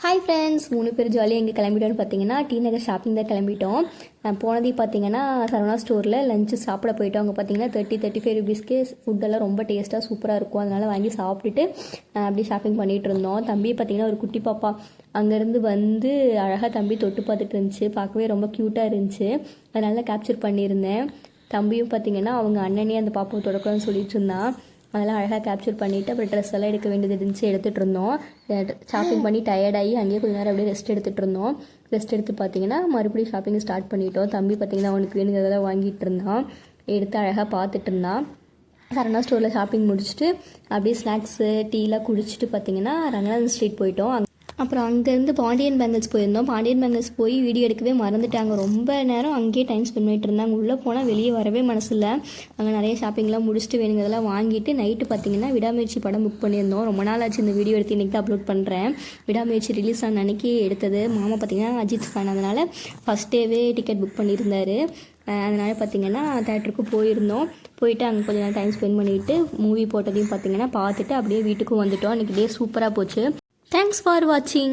Hi friends, 3 பேர் ஜாலியாக எங்கே கிளம்பிட்டோன்னு பார்த்தீங்கன்னா டி நகர் ஷாப்பிங் தான் கிளம்பிட்டோம். நான் போனதே பார்த்தீங்கன்னா சரவணா ஸ்டோரில் லஞ்சு சாப்பிட போயிட்டோம். அங்கே பார்த்தீங்கன்னா 35 ருபீஸ்க்கு ஃபுட்டெல்லாம் ரொம்ப டேஸ்ட்டாக சூப்பராக இருக்கும். அதனால் வாங்கி சாப்பிட்டுட்டு அப்படி ஷாப்பிங் பண்ணிகிட்டு இருந்தோம். தம்பி பார்த்தீங்கன்னா ஒரு குட்டி பாப்பா அங்கேருந்து வந்து அழகாக தம்பி தொட்டு பார்த்துட்டு இருந்துச்சு. பார்க்கவே ரொம்ப க்யூட்டாக இருந்துச்சு. அதனால கேப்சர் பண்ணியிருந்தேன். தம்பியும் பார்த்தீங்கன்னா அவங்க அண்ணனே அந்த பாப்பாவை தொடக்கணும்னு சொல்லிட்டு இருந்தான். அதெல்லாம் அழகாக கேப்சர் பண்ணிவிட்டு அப்புறம் ட்ரெஸ் எல்லாம் எடுக்க வேண்டியது இருந்துச்சு, எடுத்துகிட்டு இருந்தோம். ஷாப்பிங் பண்ணி டயர்டாகி அங்கேயே கொஞ்சம் நேரம் அப்படியே ரெஸ்ட் எடுத்துகிட்டு இருந்தோம். ரெஸ்ட் எடுத்து பார்த்தீங்கன்னா மறுபடியும் ஷாப்பிங் ஸ்டார்ட் பண்ணிட்டோம். தம்பி பார்த்தீங்கன்னா அவனுக்கு வேணுங்கிறதெல்லாம் வாங்கிட்டு இருந்தான். எடுத்து அழகாக பார்த்துட்டு இருந்தான். சரவணா ஸ்டோரில் ஷாப்பிங் முடிச்சுட்டு அப்படியே ஸ்நாக்ஸு டீலாம் குடிச்சிட்டு பார்த்தீங்கன்னா ரங்கநாதன் ஸ்ட்ரீட் போயிட்டோம். அப்புறம் அங்கேருந்து பாண்டியன் பேங்கிள்ஸ் போயிருந்தோம். பாண்டியன் பேங்கிள்ஸ் போய் வீடியோ எடுக்கவே மறந்துட்டாங்க. ரொம்ப நேரம் அங்கேயே டைம் ஸ்பெண்ட் பண்ணிட்டு இருந்தாங்க. உள்ளே போனால் வெளியே வரவே மனசு இல்லை. அங்கே நிறைய ஷாப்பிங்லாம் முடிச்சுட்டு வேணுங்கிறதெல்லாம் வாங்கிட்டு நைட்டு பார்த்தீங்கன்னா விடாமுயற்சி படம் புக் பண்ணியிருந்தோம். ரொம்ப நாள் ஆச்சு இந்த வீடியோ எடுத்து இன்றைக்கி தான் அப்லோட் பண்ணுறேன். விடாமுயற்சி ரிலீஸ் ஆன அன்றைக்கி எடுத்தது. மாமா பார்த்தீங்கன்னா அஜித் ஃபேன், அதனால் ஃபஸ்ட் டேவே டிக்கெட் புக் பண்ணியிருந்தார். அதனால் பார்த்திங்கன்னா தேட்டருக்கு போயிருந்தோம். போயிட்டு அங்கே கொஞ்சம் நேரம் டைம் ஸ்பெண்ட் பண்ணிவிட்டு மூவி போட்டதையும் பார்த்திங்கன்னா பார்த்துட்டு அப்படியே வீட்டுக்கும் வந்துட்டோம். அன்றைக்கி டே சூப்பராக போச்சு. Thanks for watching.